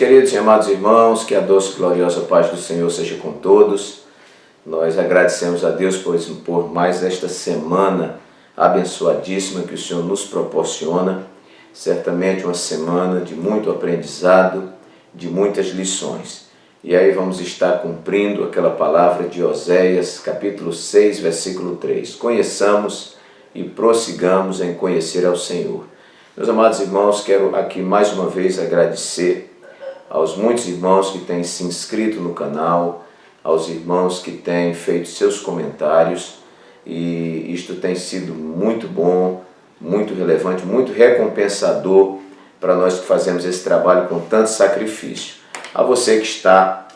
queridos e amados irmãos, que a doce e gloriosa paz do Senhor seja com todos. Nós agradecemos a Deus por mais esta semana abençoadíssima que o Senhor nos proporciona. Certamente uma semana de muito aprendizado, de muitas lições. E aí vamos estar cumprindo aquela palavra de Oséias, capítulo 6, versículo 3. Conheçamos e prossigamos em conhecer ao Senhor. Meus amados irmãos, quero aqui mais uma vez agradecer aos muitos irmãos que têm se inscrito no canal, aos irmãos que têm feito seus comentários, e isto tem sido muito bom, muito relevante, muito recompensador para nós que fazemos esse trabalho com tanto sacrifício. A você que está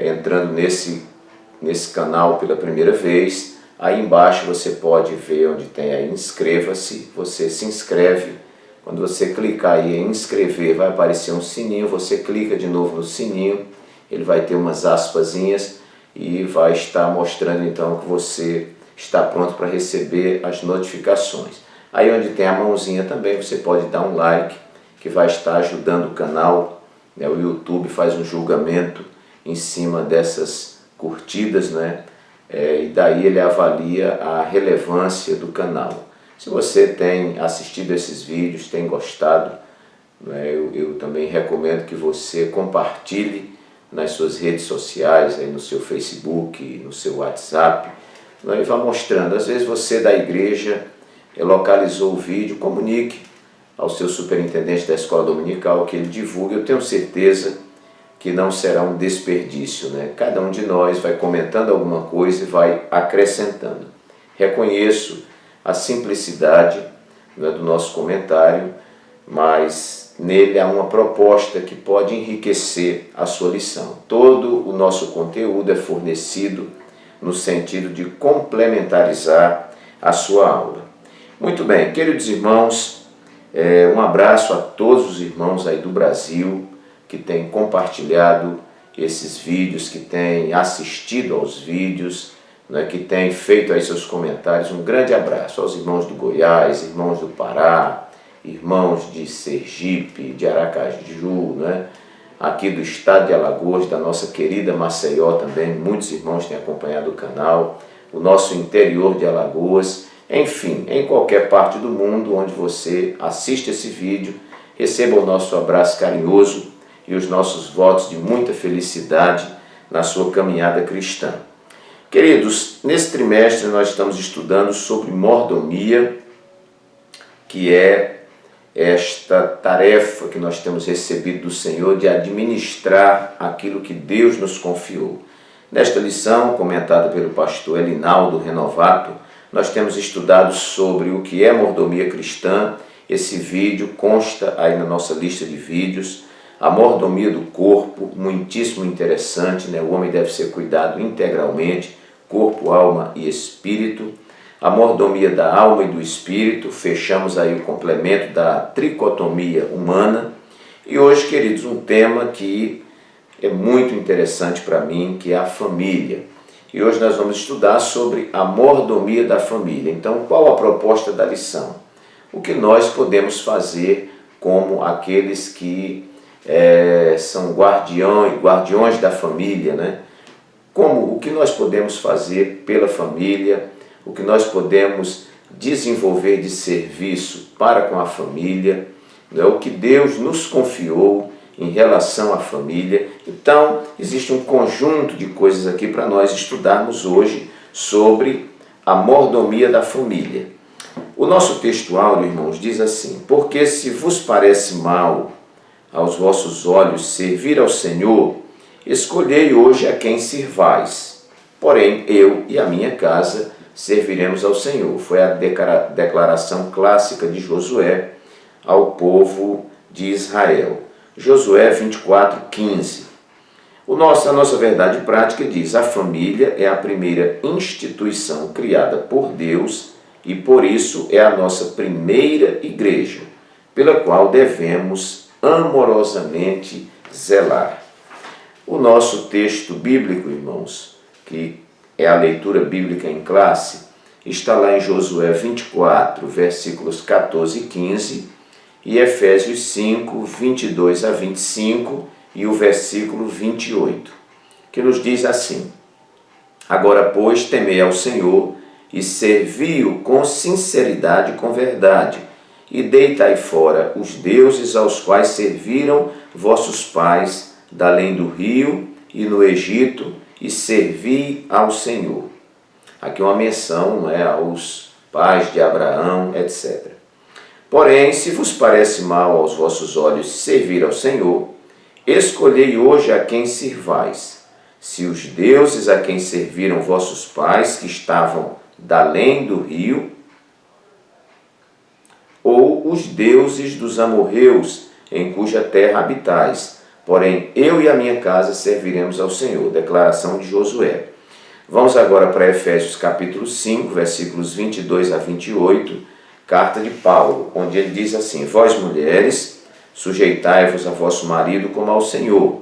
entrando nesse canal pela primeira vez, aí embaixo você pode ver onde tem aí inscreva-se, você se inscreve. Quando você clicar aí em inscrever, vai aparecer um sininho, você clica de novo no sininho, ele vai ter umas aspasinhas e vai estar mostrando então que você está pronto para receber as notificações. Aí onde tem a mãozinha também, você pode dar um like, que vai estar ajudando o canal. O YouTube faz um julgamento em cima dessas curtidas, e daí ele avalia a relevância do canal. Se você tem assistido esses vídeos, tem gostado, eu também recomendo que você compartilhe nas suas redes sociais, aí no seu Facebook, no seu WhatsApp, e vá mostrando. Às vezes você da igreja localizou o vídeo, comunique ao seu superintendente da escola dominical que ele divulgue. Eu tenho certeza que não será um desperdício, Cada um de nós vai comentando alguma coisa e vai acrescentando. Reconheço a simplicidade do nosso comentário, mas nele há uma proposta que pode enriquecer a sua lição. Todo o nosso conteúdo é fornecido no sentido de complementarizar a sua aula. Muito bem, queridos irmãos, um abraço a todos os irmãos aí do Brasil que têm compartilhado esses vídeos, que têm assistido aos vídeos, que têm feito aí seus comentários. Um grande abraço aos irmãos do Goiás, irmãos do Pará, irmãos de Sergipe, de Aracaju, aqui do estado de Alagoas, da nossa querida Maceió também. Muitos irmãos têm acompanhado o canal, o nosso interior de Alagoas. Enfim, em qualquer parte do mundo onde você assiste esse vídeo, receba o nosso abraço carinhoso e os nossos votos de muita felicidade na sua caminhada cristã. Queridos, nesse trimestre nós estamos estudando sobre mordomia, que é esta tarefa que nós temos recebido do Senhor de administrar aquilo que Deus nos confiou. Nesta lição, comentada pelo pastor Elinaldo Renovato, nós temos estudado sobre o que é mordomia cristã. Esse vídeo consta aí na nossa lista de vídeos. A mordomia do corpo, muitíssimo interessante, O homem deve ser cuidado integralmente, corpo, alma e espírito. A mordomia da alma e do espírito, fechamos aí o complemento da tricotomia humana. E hoje, queridos, um tema que é muito interessante para mim, que é a família. E hoje nós vamos estudar sobre a mordomia da família. Então, qual a proposta da lição? O que nós podemos fazer como aqueles que são guardiões da família, o que nós podemos fazer pela família, o que nós podemos desenvolver de serviço para com a família, o que Deus nos confiou em relação à família. Então, existe um conjunto de coisas aqui para nós estudarmos hoje sobre a mordomia da família. O nosso texto áureo, irmãos, diz assim: porque se vos parece mal aos vossos olhos servir ao Senhor, escolhei hoje a quem sirvais. Porém, eu e a minha casa serviremos ao Senhor. Foi a declaração clássica de Josué ao povo de Israel. Josué 24:15. A nossa verdade prática diz: a família é a primeira instituição criada por Deus e por isso é a nossa primeira igreja, pela qual devemos amorosamente zelar. O nosso texto bíblico, irmãos, que é a leitura bíblica em classe, está lá em Josué 24, versículos 14 e 15, e Efésios 5, 22 a 25 e o versículo 28, que nos diz assim: Agora, pois, temei ao Senhor e servi-o com sinceridade e com verdade, e deitai fora os deuses aos quais serviram vossos pais, da além do rio e no Egito, e servi ao Senhor. Aqui uma menção, aos pais de Abraão, etc. Porém, se vos parece mal aos vossos olhos servir ao Senhor, escolhei hoje a quem sirvais. Se os deuses a quem serviram vossos pais, que estavam da além do rio, ou os deuses dos amorreus, em cuja terra habitais. Porém, eu e a minha casa serviremos ao Senhor. Declaração de Josué. Vamos agora para Efésios capítulo 5, versículos 22 a 28, carta de Paulo, onde ele diz assim: Vós, mulheres, sujeitai-vos a vosso marido como ao Senhor,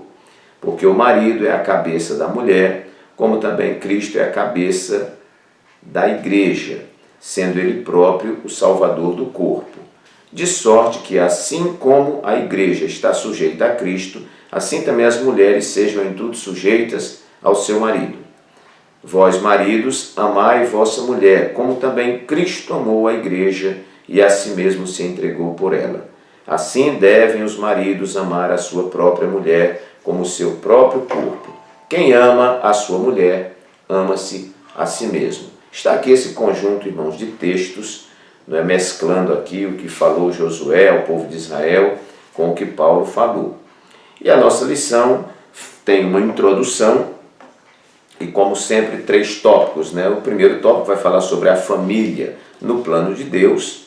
porque o marido é a cabeça da mulher, como também Cristo é a cabeça da igreja, sendo ele próprio o Salvador do corpo. De sorte que, assim como a igreja está sujeita a Cristo, assim também as mulheres sejam em tudo sujeitas ao seu marido. Vós, maridos, amai vossa mulher, como também Cristo amou a igreja e a si mesmo se entregou por ela. Assim devem os maridos amar a sua própria mulher como o seu próprio corpo. Quem ama a sua mulher, ama-se a si mesmo. Está aqui esse conjunto, irmãos, de textos, mesclando aqui o que falou Josué ao povo de Israel com o que Paulo falou. E a nossa lição tem uma introdução e, como sempre, 3 tópicos. O primeiro tópico vai falar sobre a família no plano de Deus.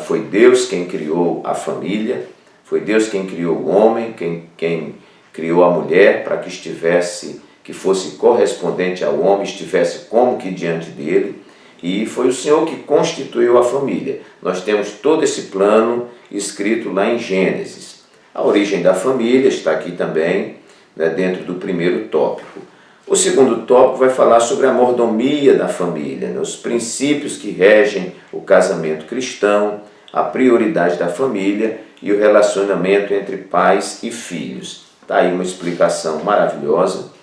Foi Deus quem criou a família, foi Deus quem criou o homem, quem criou a mulher para que fosse correspondente ao homem, estivesse como que diante dele, e foi o Senhor que constituiu a família. Nós temos todo esse plano escrito lá em Gênesis. A origem da família está aqui também, dentro do primeiro tópico. O segundo tópico vai falar sobre a mordomia da família, os princípios que regem o casamento cristão, a prioridade da família e o relacionamento entre pais e filhos. Está aí uma explicação maravilhosa.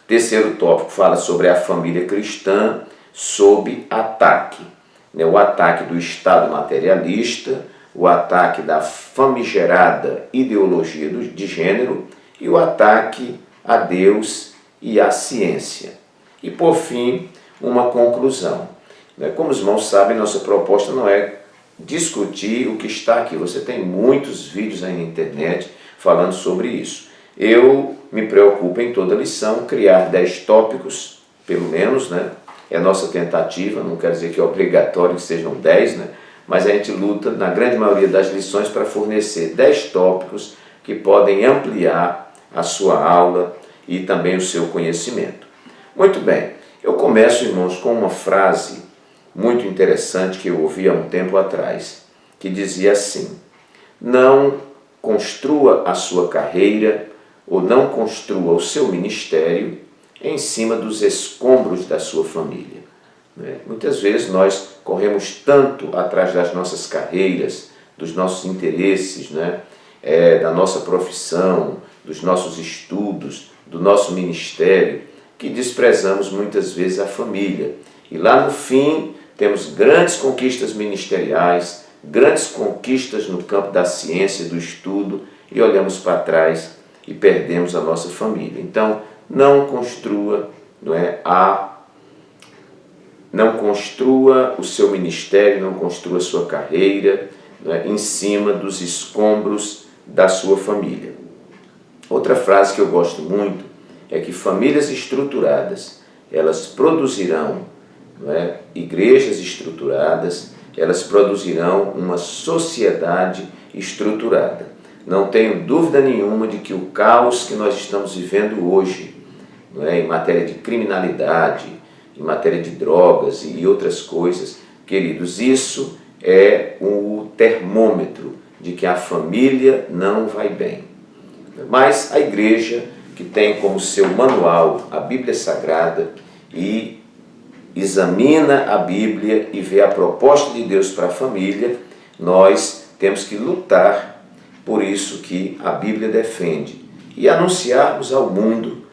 Terceiro tópico fala sobre a família cristã sob ataque. O ataque do Estado materialista, o ataque da famigerada ideologia de gênero e o ataque a Deus e à ciência. E, por fim, uma conclusão. Como os irmãos sabem, nossa proposta não é discutir o que está aqui. Você tem muitos vídeos aí na internet falando sobre isso. Eu me preocupo em toda lição criar 10 tópicos, pelo menos, É a nossa tentativa, não quer dizer que é obrigatório que sejam 10, mas a gente luta, na grande maioria das lições, para fornecer 10 tópicos que podem ampliar a sua aula e também o seu conhecimento. Muito bem, eu começo, irmãos, com uma frase muito interessante que eu ouvi há um tempo atrás, que dizia assim: não construa a sua carreira ou não construa o seu ministério em cima dos escombros da sua família. Muitas vezes nós corremos tanto atrás das nossas carreiras, dos nossos interesses, da nossa profissão, dos nossos estudos, do nosso ministério, que desprezamos muitas vezes a família. E lá no fim temos grandes conquistas ministeriais, grandes conquistas no campo da ciência e do estudo, e olhamos para trás e perdemos a nossa família. Então, não construa, não construa o seu ministério, não construa a sua carreira em cima dos escombros da sua família. Outra frase que eu gosto muito é que famílias estruturadas, elas produzirão igrejas estruturadas, elas produzirão uma sociedade estruturada. Não tenho dúvida nenhuma de que o caos que nós estamos vivendo hoje, em matéria de criminalidade, em matéria de drogas e outras coisas, queridos, isso é o termômetro de que a família não vai bem. Mas a igreja, que tem como seu manual a Bíblia Sagrada e examina a Bíblia e vê a proposta de Deus para a família, nós temos que lutar por isso que a Bíblia defende e anunciarmos ao mundo,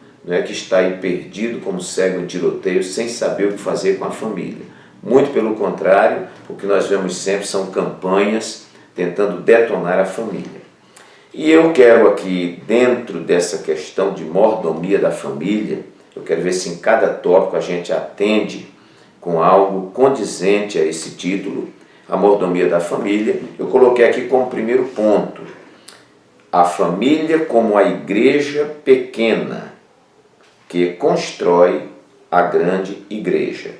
que está aí perdido como cego em tiroteio, sem saber o que fazer com a família. Muito pelo contrário, o que nós vemos sempre são campanhas tentando detonar a família. E eu quero aqui, dentro dessa questão de mordomia da família, eu quero ver se em cada tópico a gente atende com algo condizente a esse título, a mordomia da família. Eu coloquei aqui como primeiro ponto, a família como a igreja pequena que constrói a grande igreja,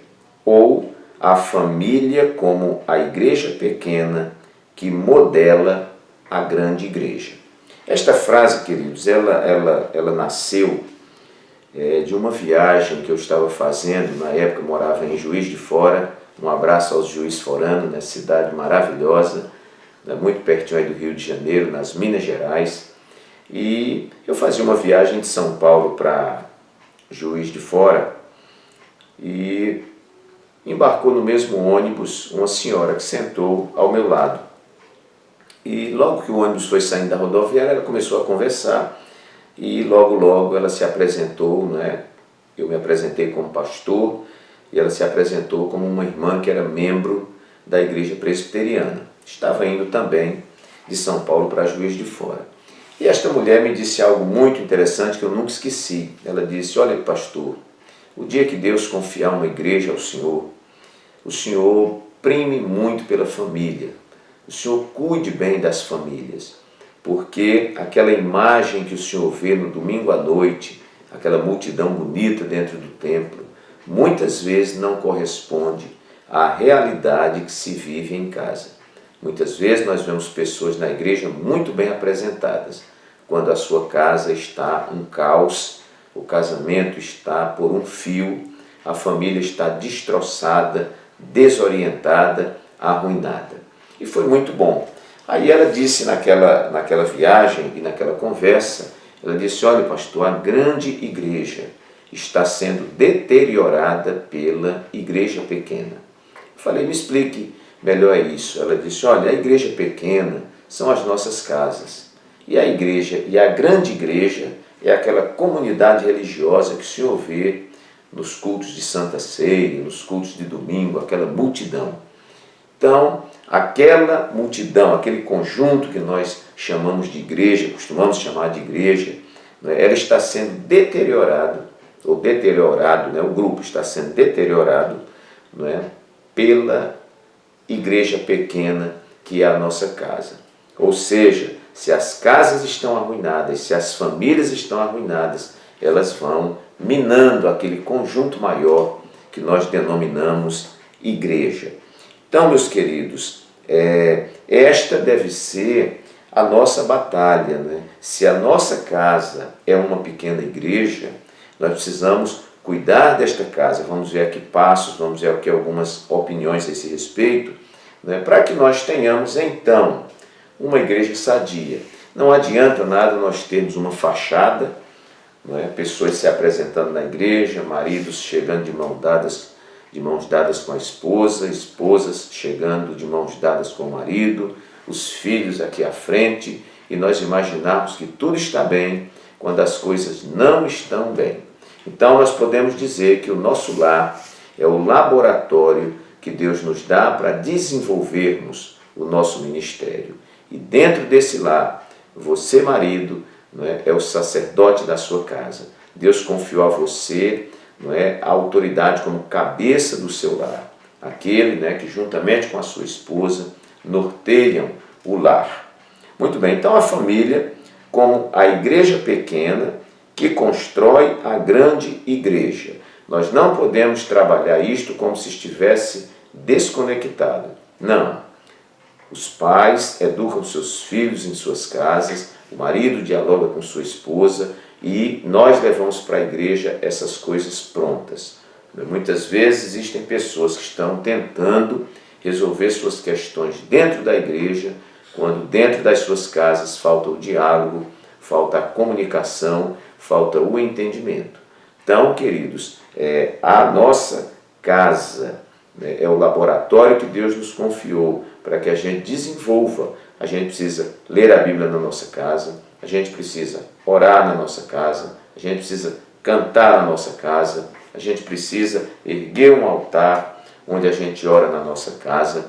ou a família como a igreja pequena que modela a grande igreja. Esta frase, queridos, ela nasceu de uma viagem que eu estava fazendo, na época eu morava em Juiz de Fora, um abraço aos Juiz Foranos, né, cidade maravilhosa, muito pertinho aí do Rio de Janeiro, nas Minas Gerais, e eu fazia uma viagem de São Paulo para Juiz de Fora, e embarcou no mesmo ônibus uma senhora que sentou ao meu lado. E logo que o ônibus foi saindo da rodoviária, ela começou a conversar, e logo ela se apresentou, eu me apresentei como pastor, e ela se apresentou como uma irmã que era membro da igreja presbiteriana. Estava indo também de São Paulo para Juiz de Fora. E esta mulher me disse algo muito interessante que eu nunca esqueci. Ela disse: olha, pastor, o dia que Deus confiar uma igreja ao Senhor, o Senhor prime muito pela família. O Senhor cuide bem das famílias, porque aquela imagem que o Senhor vê no domingo à noite, aquela multidão bonita dentro do templo, muitas vezes não corresponde à realidade que se vive em casa. Muitas vezes nós vemos pessoas na igreja muito bem apresentadas, quando a sua casa está um caos, o casamento está por um fio, a família está destroçada, desorientada, arruinada. E foi muito bom. Aí ela disse naquela viagem e naquela conversa, ela disse: olha, pastor, a grande igreja está sendo deteriorada pela igreja pequena. Eu falei: me explique melhor isso. Ela disse: olha, a igreja pequena são as nossas casas. E a igreja, e a grande igreja, é aquela comunidade religiosa que o Senhor vê nos cultos de Santa Ceia, nos cultos de domingo, aquela multidão. Então, aquela multidão, aquele conjunto que nós chamamos de igreja, costumamos chamar de igreja, ela está sendo deteriorada, ou deteriorado, o grupo está sendo deteriorado pela igreja pequena que é a nossa casa. Ou seja, se as casas estão arruinadas, se as famílias estão arruinadas, elas vão minando aquele conjunto maior que nós denominamos igreja. Então, meus queridos, esta deve ser a nossa batalha. Se a nossa casa é uma pequena igreja, nós precisamos cuidar desta casa. Vamos ver aqui passos, vamos ver aqui algumas opiniões a esse respeito, para que nós tenhamos, então, uma igreja sadia. Não adianta nada nós termos uma fachada, pessoas se apresentando na igreja, maridos chegando de mãos dadas com a esposa, esposas chegando de mãos dadas com o marido, os filhos aqui à frente, e nós imaginarmos que tudo está bem quando as coisas não estão bem. Então nós podemos dizer que o nosso lar é o laboratório que Deus nos dá para desenvolvermos o nosso ministério. E dentro desse lar, você, marido, é o sacerdote da sua casa. Deus confiou a você a autoridade como cabeça do seu lar, aquele que juntamente com a sua esposa norteiam o lar. Muito bem, então a família como a igreja pequena que constrói a grande igreja. Nós não podemos trabalhar isto como se estivesse desconectado. Não. Os pais educam seus filhos em suas casas, o marido dialoga com sua esposa, e nós levamos para a igreja essas coisas prontas. Muitas vezes existem pessoas que estão tentando resolver suas questões dentro da igreja, quando dentro das suas casas falta o diálogo, falta a comunicação, falta o entendimento. Então, queridos, a nossa casa é o laboratório que Deus nos confiou para que a gente desenvolva a gente precisa ler a Bíblia na nossa casa, a gente precisa orar na nossa casa, a gente precisa cantar na nossa casa, a gente precisa erguer um altar onde a gente ora na nossa casa,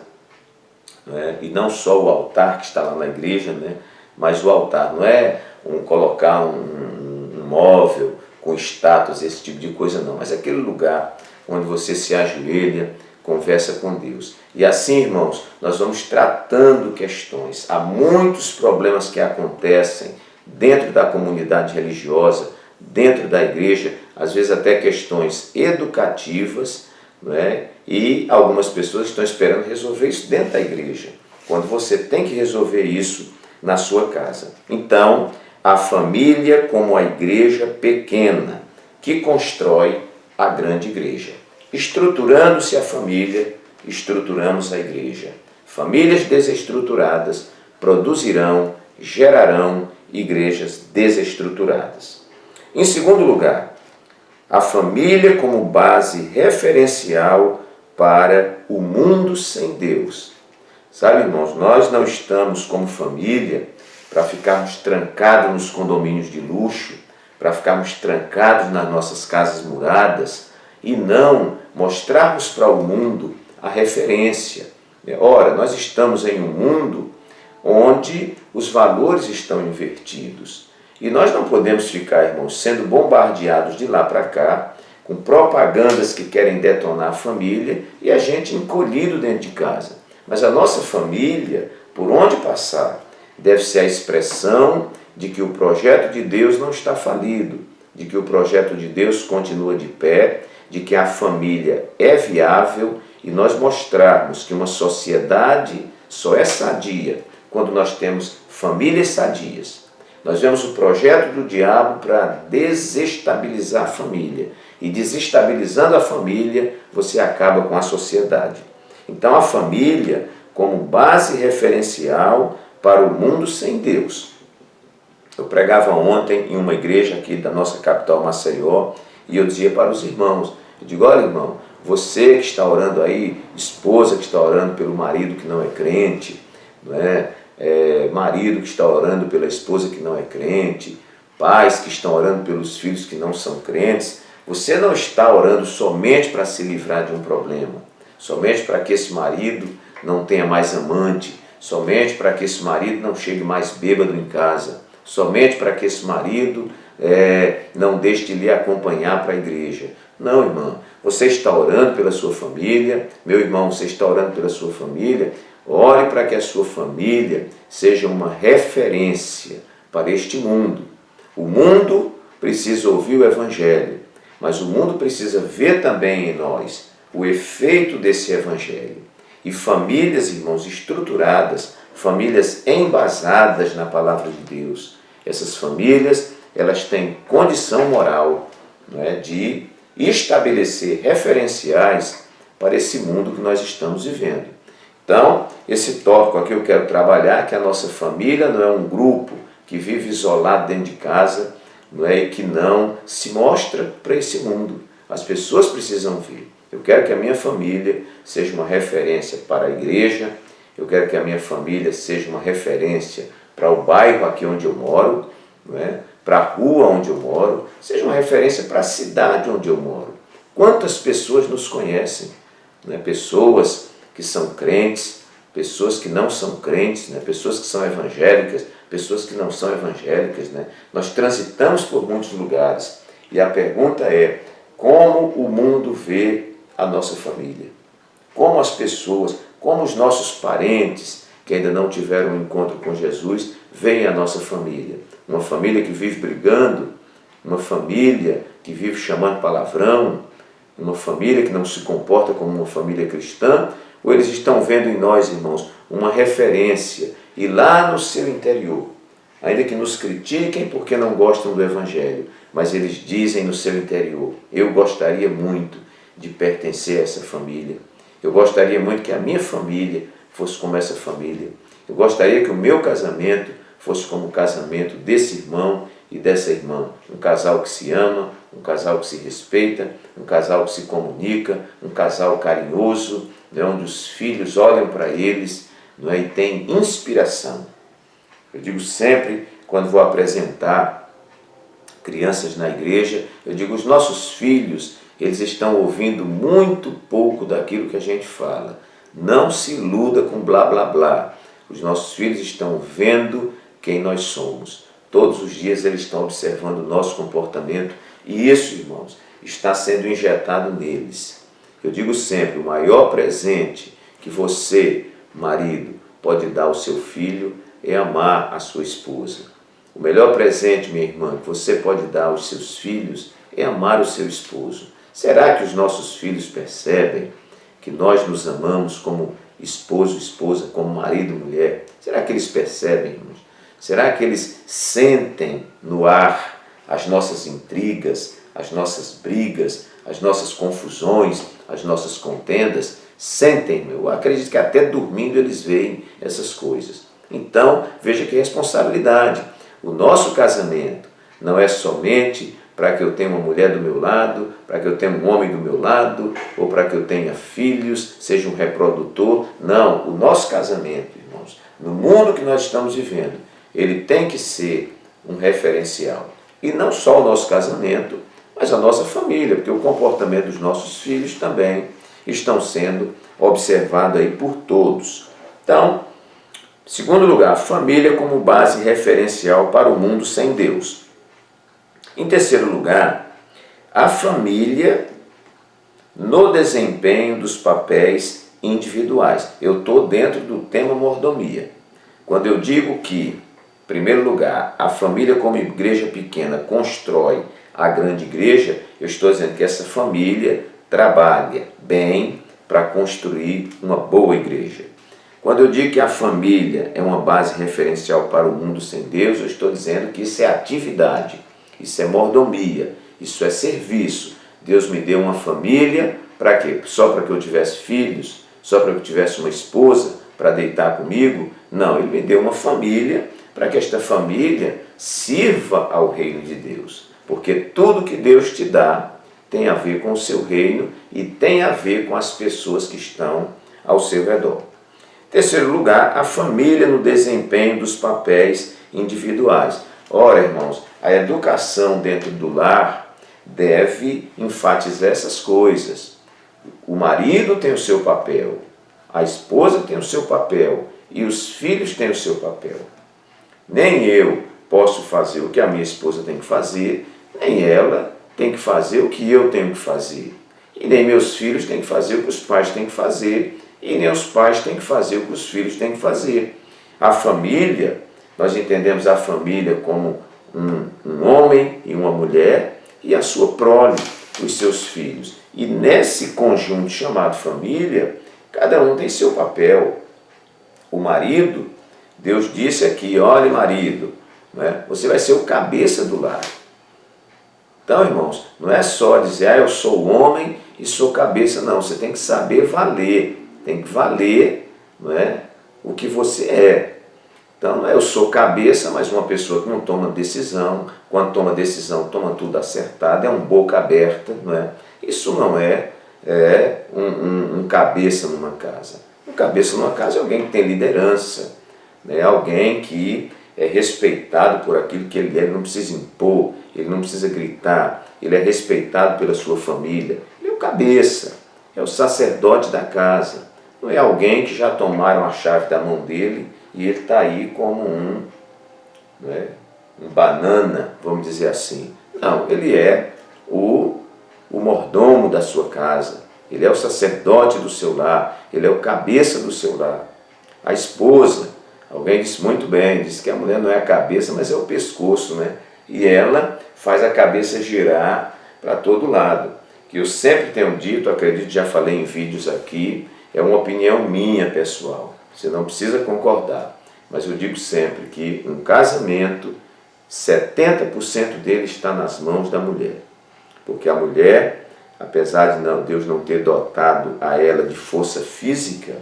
né? E não só o altar que está lá na igreja, né? Mas o altar não é colocar um móvel com estátuas, esse tipo de coisa não, mas aquele lugar onde você se ajoelha, conversa com Deus. E assim, irmãos, nós vamos tratando questões. Há muitos problemas que acontecem dentro da comunidade religiosa, dentro da igreja, às vezes até questões educativas, não é? E algumas pessoas estão esperando resolver isso dentro da igreja, quando você tem que resolver isso na sua casa. Então, a família como a igreja pequena, que constrói a grande igreja. Estruturando-se a família, estruturamos a igreja. Famílias desestruturadas produzirão, gerarão igrejas desestruturadas. Em segundo lugar, a família como base referencial para o mundo sem Deus. Sabe, irmãos, nós não estamos como família para ficarmos trancados nos condomínios de luxo, para ficarmos trancados nas nossas casas muradas e não mostrarmos para o mundo a referência. Ora, nós estamos em um mundo onde os valores estão invertidos. E nós não podemos ficar, irmãos, sendo bombardeados de lá para cá, com propagandas que querem detonar a família e a gente encolhido dentro de casa. Mas a nossa família, por onde passar, deve ser a expressão de que o projeto de Deus não está falido, de que o projeto de Deus continua de pé, de que a família é viável e nós mostrarmos que uma sociedade só é sadia quando nós temos famílias sadias. Nós vemos o projeto do diabo para desestabilizar a família. E desestabilizando a família, você acaba com a sociedade. Então a família como base referencial para o mundo sem Deus. Eu pregava ontem em uma igreja aqui da nossa capital Maceió e eu dizia para os irmãos, eu digo, olha irmão, você que está orando aí, esposa que está orando pelo marido que não é crente, não é? Marido que está orando pela esposa que não é crente, pais que estão orando pelos filhos que não são crentes, você não está orando somente para se livrar de um problema, somente para que esse marido não tenha mais amante, somente para que esse marido não chegue mais bêbado em casa, somente para que esse marido não deixe de lhe acompanhar para a igreja. Não, irmão, você está orando pela sua família, meu irmão, você está orando pela sua família, ore para que a sua família seja uma referência para este mundo. O mundo precisa ouvir o Evangelho, mas o mundo precisa ver também em nós o efeito desse Evangelho. E famílias, irmãos, estruturadas, famílias embasadas na palavra de Deus, essas famílias, elas têm condição moral, não é, de estabelecer referenciais para esse mundo que nós estamos vivendo. Então, esse tópico aqui eu quero trabalhar, que a nossa família não é um grupo que vive isolado dentro de casa, não é, e que não se mostra para esse mundo. As pessoas precisam ver. Eu quero que a minha família seja uma referência para a igreja, eu quero que a minha família seja uma referência para o bairro aqui onde eu moro, não é? Para a rua onde eu moro, seja uma referência para a cidade onde eu moro. Quantas pessoas nos conhecem? Não é? Pessoas que são crentes, pessoas que não são crentes, né? Pessoas que são evangélicas, pessoas que não são evangélicas. Né? Nós transitamos por muitos lugares e a pergunta é, como o mundo vê a nossa família? Como as pessoas, como os nossos parentes que ainda não tiveram um encontro com Jesus, veem a nossa família? Uma família que vive brigando, uma família que vive chamando palavrão, uma família que não se comporta como uma família cristã, ou eles estão vendo em nós, irmãos, uma referência, e lá no seu interior, ainda que nos critiquem porque não gostam do Evangelho, mas eles dizem no seu interior, eu gostaria muito de pertencer a essa família, eu gostaria muito que a minha família fosse como essa família, eu gostaria que o meu casamento fosse como o casamento desse irmão e dessa irmã, um casal que se ama, um casal que se respeita, um casal que se comunica, um casal carinhoso, onde os filhos olham para eles não é? E tem inspiração. Eu digo sempre, quando vou apresentar crianças na igreja, eu digo, os nossos filhos, eles estão ouvindo muito pouco daquilo que a gente fala. Não se iluda com blá blá blá. Os nossos filhos estão vendo quem nós somos. Todos os dias eles estão observando o nosso comportamento e isso, irmãos, está sendo injetado neles. Eu digo sempre, o maior presente que você, marido, pode dar ao seu filho é amar a sua esposa. O melhor presente, minha irmã, que você pode dar aos seus filhos é amar o seu esposo. Será que os nossos filhos percebem que nós nos amamos como esposo, esposa, como marido, mulher? Será que eles percebem, irmãos? Será que eles sentem no ar as nossas intrigas, as nossas brigas, as nossas confusões, as nossas contendas? Sentem, eu acredito que até dormindo eles veem essas coisas. Então, veja que responsabilidade. O nosso casamento não é somente para que eu tenha uma mulher do meu lado, para que eu tenha um homem do meu lado, ou para que eu tenha filhos, seja um reprodutor. Não, o nosso casamento, irmãos, no mundo que nós estamos vivendo, ele tem que ser um referencial. E não só o nosso casamento, mas a nossa família, porque o comportamento dos nossos filhos também estão sendo observados aí por todos. Então, segundo lugar, a família como base referencial para o mundo sem Deus. Em terceiro lugar, a família no desempenho dos papéis individuais. Eu estou dentro do tema mordomia. Quando eu digo que, em primeiro lugar, a família como igreja pequena constrói a grande igreja, eu estou dizendo que essa família trabalha bem para construir uma boa igreja. Quando eu digo que a família é uma base referencial para o mundo sem Deus, eu estou dizendo que isso é atividade, isso é mordomia, isso é serviço. Deus me deu uma família, para quê? Só para que eu tivesse filhos? Só para que eu tivesse uma esposa para deitar comigo? Não, Ele me deu uma família para que esta família sirva ao reino de Deus. Porque tudo que Deus te dá tem a ver com o seu reino e tem a ver com as pessoas que estão ao seu redor. Terceiro lugar, a família no desempenho dos papéis individuais. Ora, irmãos, a educação dentro do lar deve enfatizar essas coisas. O marido tem o seu papel, a esposa tem o seu papel e os filhos têm o seu papel. Nem eu posso fazer o que a minha esposa tem que fazer, nem ela tem que fazer o que eu tenho que fazer. E nem meus filhos têm que fazer o que os pais têm que fazer. E nem os pais têm que fazer o que os filhos têm que fazer. A família, nós entendemos a família como um homem e uma mulher e a sua prole, os seus filhos. E nesse conjunto chamado família, cada um tem seu papel. O marido, Deus disse aqui, olha marido, né, você vai ser o cabeça do lar. Então, irmãos, não é só dizer, eu sou o homem e sou cabeça, não. Você tem que saber valer. Tem que valer, não é, o que você é. Então, não é eu sou cabeça, mas uma pessoa que não toma decisão, quando toma decisão, toma tudo acertado, é um boca aberta, não é? Isso não é, um cabeça numa casa. Um cabeça numa casa é alguém que tem liderança, né? Alguém que é respeitado por aquilo que ele não precisa impor, ele não precisa gritar, ele é respeitado pela sua família. Ele é o cabeça, é o sacerdote da casa. Não é alguém que já tomaram a chave da mão dele e ele está aí como um banana, vamos dizer assim. Não, ele é o mordomo da sua casa, ele é o sacerdote do seu lar, ele é o cabeça do seu lar. A esposa, alguém disse muito bem, disse que a mulher não é a cabeça, mas é o pescoço, né? E ela faz a cabeça girar para todo lado. Que eu sempre tenho dito, acredito, já falei em vídeos aqui, é uma opinião minha pessoal, você não precisa concordar, mas eu digo sempre que um casamento, 70% dele está nas mãos da mulher, porque a mulher, apesar de Deus não ter dotado a ela de força física,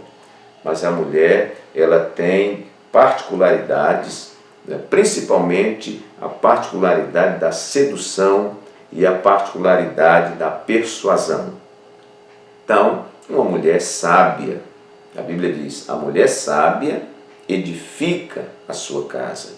mas a mulher, ela tem particularidades, né, principalmente a particularidade da sedução e a particularidade da persuasão. Então, uma mulher sábia, A Bíblia diz, a mulher sábia edifica a sua casa.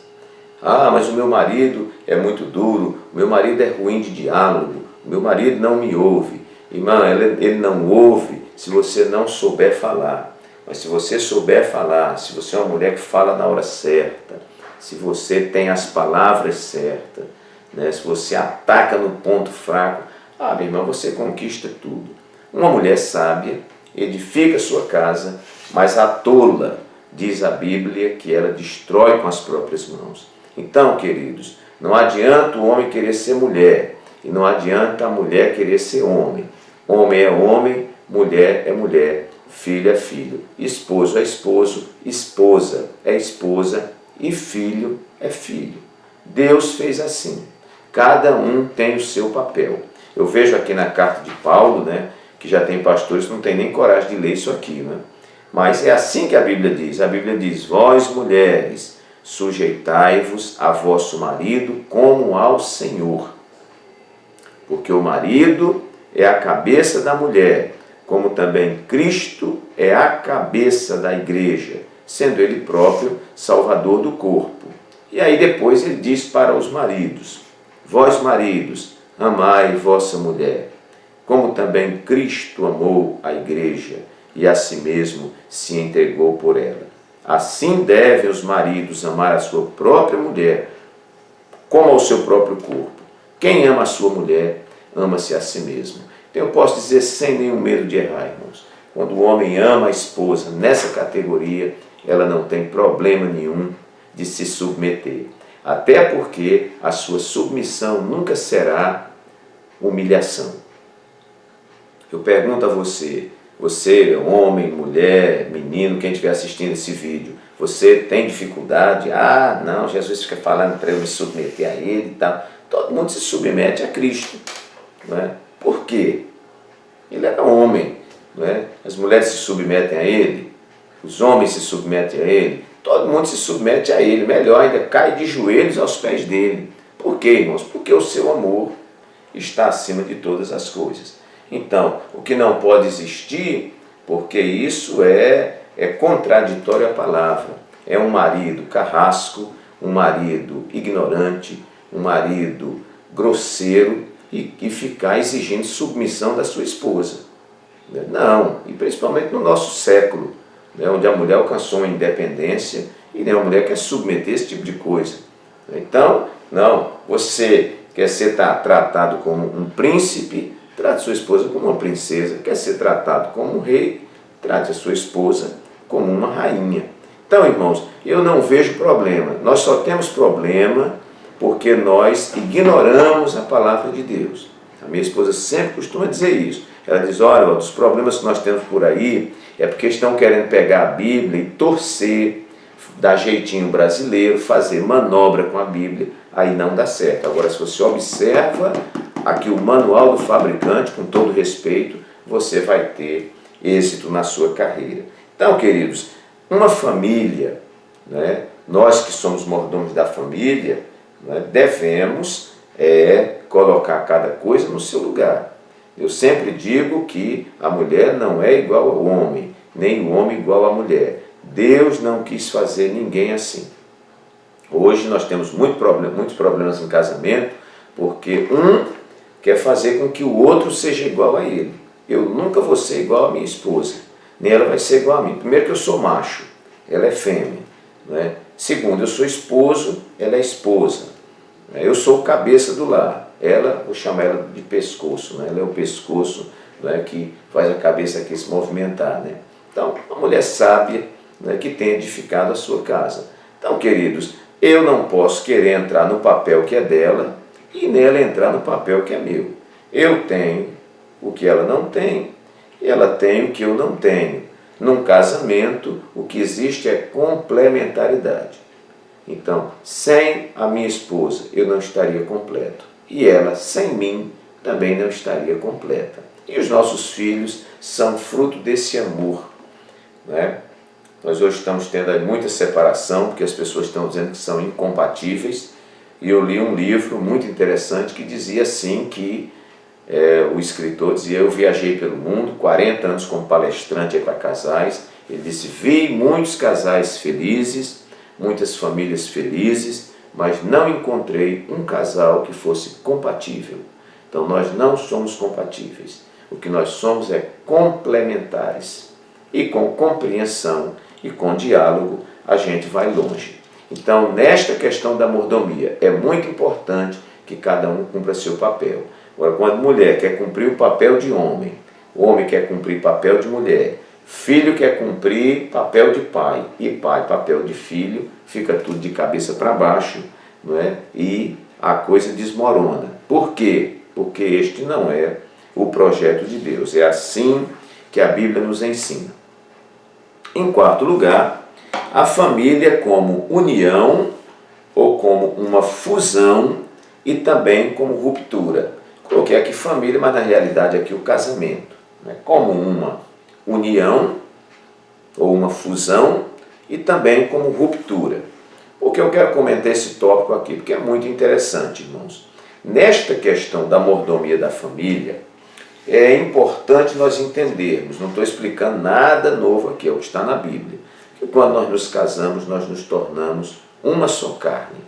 Ah, mas o meu marido é muito duro, o meu marido é ruim de diálogo, o meu marido não me ouve. Irmã, ele não ouve se você não souber falar. Mas se você souber falar, se você é uma mulher que fala na hora certa, se você tem as palavras certas, né, se você ataca no ponto fraco, minha irmã, você conquista tudo. Uma mulher sábia edifica sua casa, mas a tola, diz a Bíblia, que ela destrói com as próprias mãos. Então, queridos, não adianta o homem querer ser mulher, e não adianta a mulher querer ser homem. Homem é homem, mulher é mulher, filho é filho, esposo é esposo, esposa é esposa e filho é filho. Deus fez assim. Cada um tem o seu papel. Eu vejo aqui na carta de Paulo, né, que já tem pastores que não tem nem coragem de ler isso aqui, né? Mas é assim que a Bíblia diz. A Bíblia diz, vós mulheres, sujeitai-vos a vosso marido como ao Senhor. Porque o marido é a cabeça da mulher, como também Cristo é a cabeça da igreja, sendo ele próprio salvador do corpo. E aí depois ele diz para os maridos, vós maridos, amai vossa mulher, como também Cristo amou a igreja e a si mesmo se entregou por ela. Assim devem os maridos amar a sua própria mulher, como ao seu próprio corpo. Quem ama a sua mulher, ama-se a si mesmo. Então eu posso dizer sem nenhum medo de errar, irmãos. Quando o homem ama a esposa nessa categoria, ela não tem problema nenhum de se submeter. Até porque a sua submissão nunca será humilhação. Eu pergunto a você, homem, mulher, menino, quem estiver assistindo esse vídeo, você tem dificuldade? Não, Jesus fica falando para eu me submeter a Ele e tal. Todo mundo se submete a Cristo. Não é? Por quê? Ele era homem. Não é? As mulheres se submetem a Ele, os homens se submetem a Ele, todo mundo se submete a Ele. Melhor ainda, cai de joelhos aos pés dEle. Por quê, irmãos? Porque o seu amor está acima de todas as coisas. Então, o que não pode existir, porque isso é contraditório à palavra, é um marido carrasco, um marido ignorante, um marido grosseiro e ficar exigindo submissão da sua esposa. Não, e principalmente no nosso século, né, onde a mulher alcançou uma independência e nenhuma mulher quer submeter esse tipo de coisa. Então, não, você quer ser tratado como um príncipe, trate sua esposa como uma princesa. Quer ser tratado como um rei, trate a sua esposa como uma rainha. Então, irmãos, eu não vejo problema. Nós só temos problema porque nós ignoramos a palavra de Deus. A minha esposa sempre costuma dizer isso. Ela diz, olha, dos problemas que nós temos por aí é porque estão querendo pegar a Bíblia e torcer, dar jeitinho brasileiro, fazer manobra com a Bíblia, aí não dá certo. Agora, se você observa aqui o manual do fabricante, com todo respeito, você vai ter êxito na sua carreira. Então, queridos, uma família, né, nós que somos mordomos da família, né, devemos colocar cada coisa no seu lugar. Eu sempre digo que a mulher não é igual ao homem, nem o homem igual à mulher. Deus não quis fazer ninguém assim. Hoje nós temos muitos problemas em casamento, porque um quer fazer com que o outro seja igual a ele. Eu nunca vou ser igual a minha esposa, nem ela vai ser igual a mim. Primeiro que eu sou macho, ela é fêmea. Né? Segundo, eu sou esposo, ela é esposa. Eu sou o cabeça do lar, vou chamar ela de pescoço, né? Ela é o pescoço, né, que faz a cabeça aqui se movimentar. Né? Então, uma mulher sábia, né, que tem edificado a sua casa. Então, queridos, eu não posso querer entrar no papel que é dela e nela entrar no papel que é meu. Eu tenho o que ela não tem, e ela tem o que eu não tenho. Num casamento, o que existe é complementaridade. Então, sem a minha esposa, eu não estaria completo. E ela, sem mim, também não estaria completa. E os nossos filhos são fruto desse amor. Né? Nós hoje estamos tendo aí muita separação, porque as pessoas estão dizendo que são incompatíveis. E eu li um livro muito interessante que dizia assim que o escritor dizia, eu viajei pelo mundo, 40 anos como palestrante para casais, Ele disse: vi muitos casais felizes, muitas famílias felizes, mas não encontrei um casal que fosse compatível. Então nós não somos compatíveis. O que nós somos é complementares. E com compreensão e com diálogo a gente vai longe. Então, nesta questão da mordomia, é muito importante que cada um cumpra seu papel. Agora, quando a mulher quer cumprir o papel de homem, o homem quer cumprir papel de mulher, filho quer cumprir papel de pai e pai papel de filho, fica tudo de cabeça para baixo, não é? E a coisa desmorona. Por quê? Porque este não é o projeto de Deus. É assim que a Bíblia nos ensina. Em quarto lugar, a família como união ou como uma fusão e também como ruptura. Coloquei aqui família, mas na realidade aqui o casamento. Né? Como uma união ou uma fusão e também como ruptura. Por que eu quero comentar esse tópico aqui? Porque é muito interessante, irmãos. Nesta questão da mordomia da família, é importante nós entendermos, não estou explicando nada novo aqui, é o que está na Bíblia, que quando nós nos casamos, nós nos tornamos uma só carne.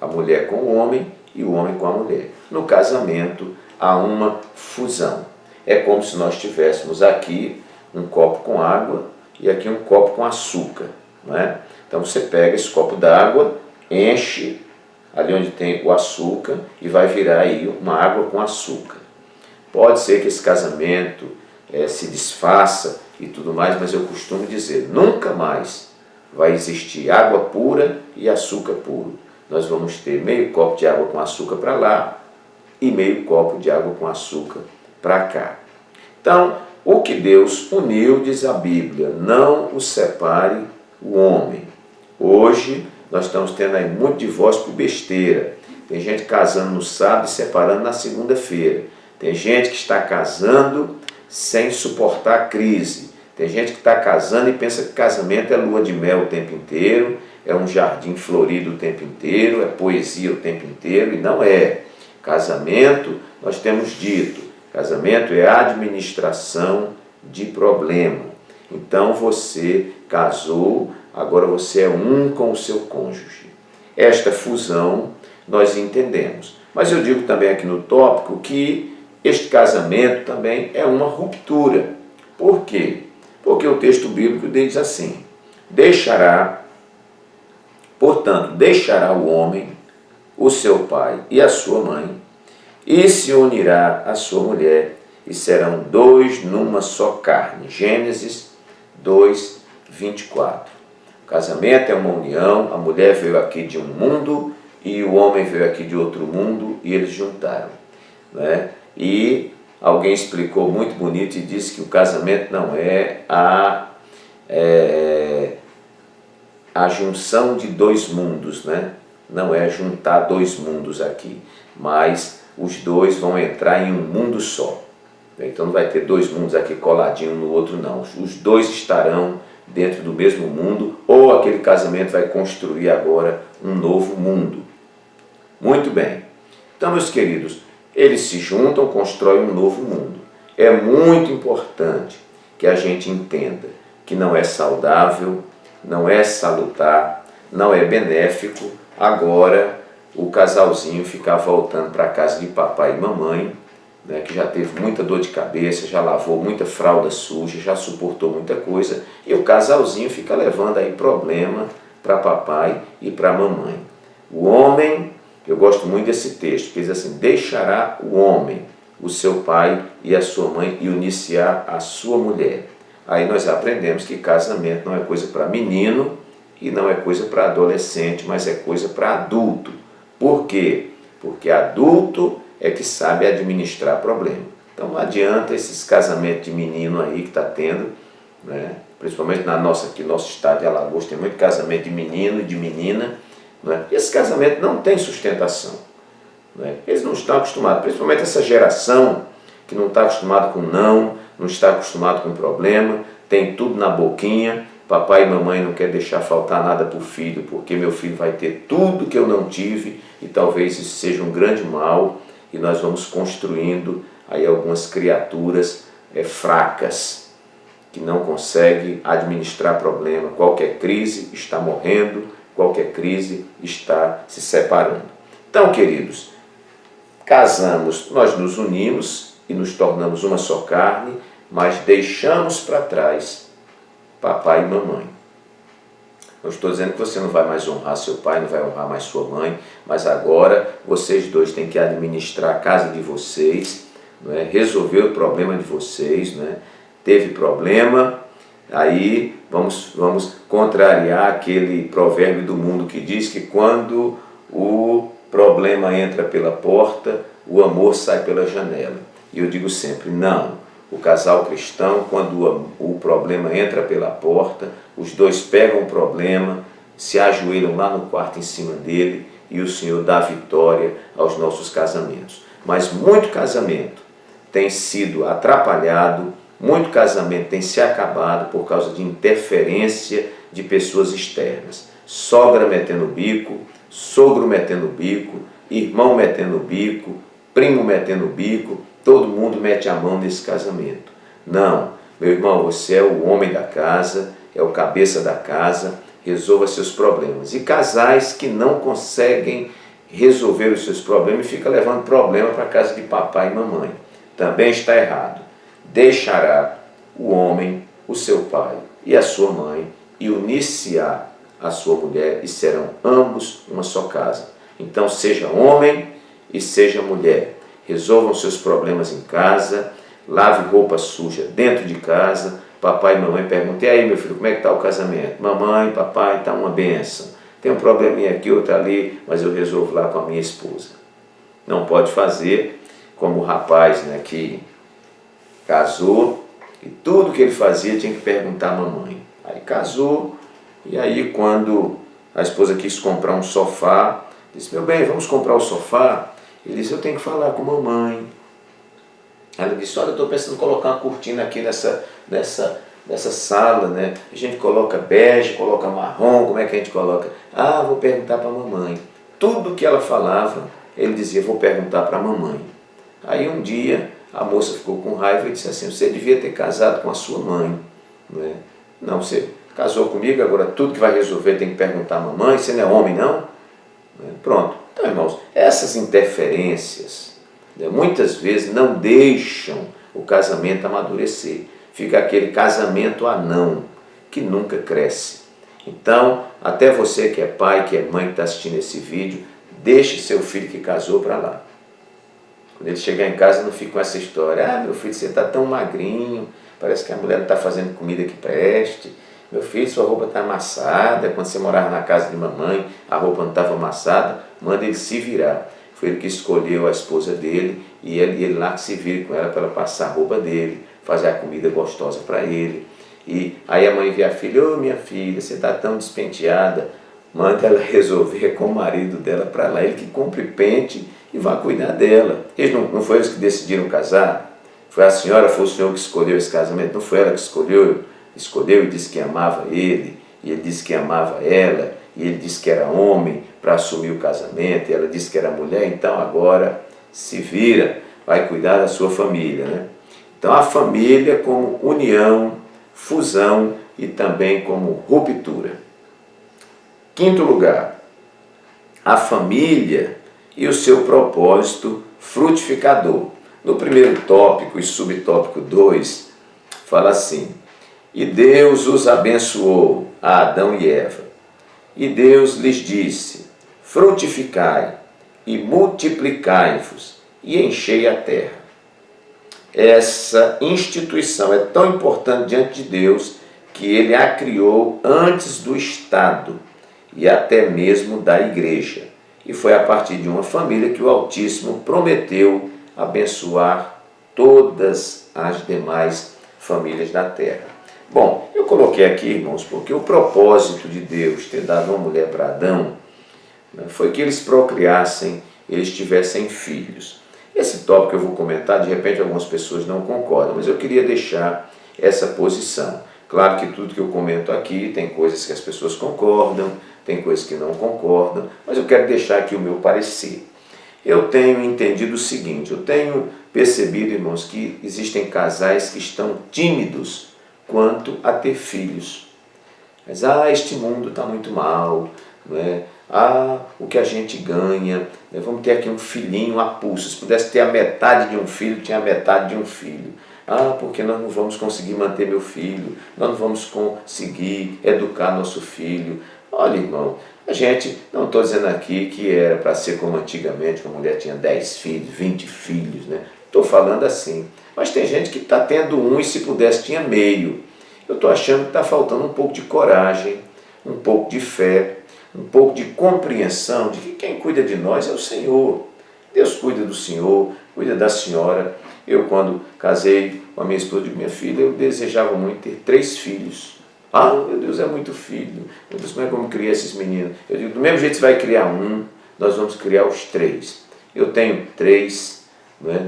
A mulher com o homem e o homem com a mulher. No casamento, há uma fusão. É como se nós tivéssemos aqui um copo com água e aqui um copo com açúcar. Não é? Então você pega esse copo d'água, enche ali onde tem o açúcar e vai virar aí uma água com açúcar. Pode ser que esse casamento se desfaça e tudo mais, mas eu costumo dizer, nunca mais vai existir água pura e açúcar puro. Nós vamos ter meio copo de água com açúcar para lá e meio copo de água com açúcar para cá. Então, o que Deus uniu, diz a Bíblia, não o separe o homem. Hoje, nós estamos tendo aí muito divórcio por besteira. Tem gente casando no sábado e separando na segunda-feira. Tem gente que está casando sem suportar a crise. Tem gente que está casando e pensa que casamento é lua de mel o tempo inteiro, é um jardim florido o tempo inteiro, é poesia o tempo inteiro, e não é. Casamento, nós temos dito, casamento é administração de problema. Então você casou, agora você é um com o seu cônjuge. Esta fusão nós entendemos. Mas eu digo também aqui no tópico que este casamento também é uma ruptura. Por quê? Porque o texto bíblico diz assim: portanto, deixará o homem, o seu pai e a sua mãe, e se unirá à sua mulher, e serão dois numa só carne. Gênesis 2, 24. O casamento é uma união, a mulher veio aqui de um mundo e o homem veio aqui de outro mundo e eles juntaram. Né? E alguém explicou muito bonito e disse que o casamento não é a junção de dois mundos, né? Não é juntar dois mundos aqui, mas os dois vão entrar em um mundo só. Então não vai ter dois mundos aqui coladinho um no outro, não. Os dois estarão dentro do mesmo mundo, ou aquele casamento vai construir agora um novo mundo. Muito bem. Então, meus queridos, eles se juntam, constroem um novo mundo. É muito importante que a gente entenda que não é saudável, não é salutar, não é benéfico agora o casalzinho ficar voltando para a casa de papai e mamãe, né, que já teve muita dor de cabeça, já lavou muita fralda suja, já suportou muita coisa, e o casalzinho fica levando aí problema para papai e para mamãe. O homem, eu gosto muito desse texto, que diz assim: deixará o homem, o seu pai e a sua mãe, e unir-se-á a sua mulher. Aí nós aprendemos que casamento não é coisa para menino e não é coisa para adolescente, mas é coisa para adulto. Por quê? Porque adulto é que sabe administrar problema. Então não adianta esses casamentos de menino aí que está tendo, né? Principalmente aqui nosso estado de Alagoas, tem muito casamento de menino e de menina, né? E esse casamento não tem sustentação, né? Eles não estão acostumados, principalmente essa geração que não está acostumada com não está acostumado com problema, tem tudo na boquinha. Papai e mamãe não quer deixar faltar nada para o filho, porque meu filho vai ter tudo que eu não tive, e talvez isso seja um grande mal, e nós vamos construindo aí algumas criaturas fracas. que não consegue administrar problema. Qualquer crise está morrendo, qualquer crise está se separando. Então, queridos, casamos, nós nos unimos e nos tornamos uma só carne, mas deixamos para trás papai e mamãe. Não estou dizendo que você não vai mais honrar seu pai, não vai honrar mais sua mãe, mas agora vocês dois têm que administrar a casa de vocês, não é? Resolver o problema de vocês, não é? Teve problema, aí vamos contrariar aquele provérbio do mundo que diz que quando o problema entra pela porta, o amor sai pela janela. E eu digo sempre, não. O casal cristão, quando o problema entra pela porta, os dois pegam o problema, se ajoelham lá no quarto em cima dele e o Senhor dá vitória aos nossos casamentos. Mas muito casamento tem sido atrapalhado, muito casamento tem se acabado por causa de interferência de pessoas externas. Sogra metendo o bico, sogro metendo o bico, irmão metendo o bico, primo metendo o bico, todo mundo mete a mão nesse casamento. Não, meu irmão, você é o homem da casa, é o cabeça da casa, resolva seus problemas. E casais que não conseguem resolver os seus problemas e ficam levando problema para a casa de papai e mamãe. Também está errado. Deixará o homem, o seu pai e a sua mãe e unir-se-á a sua mulher e serão ambos uma só casa. Então seja homem e seja mulher. Resolvam seus problemas em casa, lave roupa suja dentro de casa. Papai e mamãe perguntam, e aí meu filho, como é que está o casamento? Mamãe, papai, está uma benção. Tem um probleminha aqui, outro ali, mas eu resolvo lá com a minha esposa. Não pode fazer como o rapaz, né, que casou e tudo que ele fazia tinha que perguntar à mamãe. Aí casou e aí quando a esposa quis comprar um sofá, disse, meu bem, vamos comprar o sofá? Ele disse, eu tenho que falar com a mamãe. Ela disse, olha, eu estou pensando em colocar uma cortina aqui nessa sala, né? A gente coloca bege, coloca marrom, como é que a gente coloca? Ah, vou perguntar para a mamãe. Tudo que ela falava, ele dizia, vou perguntar para a mamãe. Aí um dia a moça ficou com raiva e disse assim, você devia ter casado com a sua mãe. Não é? Não, você casou comigo, agora tudo que vai resolver tem que perguntar à mamãe, você não é homem não? Pronto. Então, irmãos, essas interferências, né, muitas vezes não deixam o casamento amadurecer. Fica aquele casamento anão, que nunca cresce. Então, até você que é pai, que é mãe, que está assistindo esse vídeo, deixe seu filho que casou para lá. Quando ele chegar em casa, não fique com essa história, ah, meu filho, você está tão magrinho, parece que a mulher não está fazendo comida que preste. Meu filho, sua roupa está amassada. Quando você morava na casa de mamãe, a roupa não estava amassada. Manda ele se virar. Foi ele que escolheu a esposa dele e ele lá que se vire com ela para ela passar a roupa dele, fazer a comida gostosa para ele. E aí a mãe vê a filha, ô minha filha, você está tão despenteada. Manda ela resolver com o marido dela para lá, ele que compre pente e vá cuidar dela. Eles não foi eles que decidiram casar? Foi a senhora, foi o senhor que escolheu esse casamento? Não foi ela que escolheu e disse que amava ele, e ele disse que amava ela, e ele disse que era homem para assumir o casamento, e ela disse que era mulher, então agora se vira, vai cuidar da sua família, né? Então a família como união, fusão e também como ruptura. Quinto lugar, a família e o seu propósito frutificador. No primeiro tópico e subtópico 2, fala assim, e Deus os abençoou, a Adão e Eva. E Deus lhes disse, frutificai e multiplicai-vos e enchei a terra. Essa instituição é tão importante diante de Deus que Ele a criou antes do Estado e até mesmo da igreja. E foi a partir de uma família que o Altíssimo prometeu abençoar todas as demais famílias da terra. Bom, eu coloquei aqui, irmãos, porque o propósito de Deus ter dado uma mulher para Adão, né, foi que eles procriassem, eles tivessem filhos. Esse tópico eu vou comentar, de repente algumas pessoas não concordam, mas eu queria deixar essa posição. Claro que tudo que eu comento aqui tem coisas que as pessoas concordam, tem coisas que não concordam, mas eu quero deixar aqui o meu parecer. Eu tenho entendido o seguinte, eu tenho percebido, irmãos, que existem casais que estão tímidos quanto a ter filhos. Mas, este mundo está muito mal, não é? O que a gente ganha, né? Vamos ter aqui um filhinho a pulso. Se pudesse ter a metade de um filho, tinha a metade de um filho. Porque nós não vamos conseguir manter meu filho, nós não vamos conseguir educar nosso filho. Olha, irmão, a gente, não estou dizendo aqui que era para ser como antigamente, que a mulher tinha 10 filhos, 20 filhos, né? Estou falando assim. Mas tem gente que está tendo um e se pudesse tinha meio. Eu estou achando que está faltando um pouco de coragem, um pouco de fé, um pouco de compreensão de que quem cuida de nós é o Senhor. Deus cuida do Senhor, cuida da senhora. Eu, quando casei com a minha esposa e minha filha, eu desejava muito ter 3 filhos. Meu Deus, é muito filho. Meu Deus, como é que eu vou criar esses meninos? Eu digo, do mesmo jeito que você vai criar um, nós vamos criar os 3. Eu tenho 3,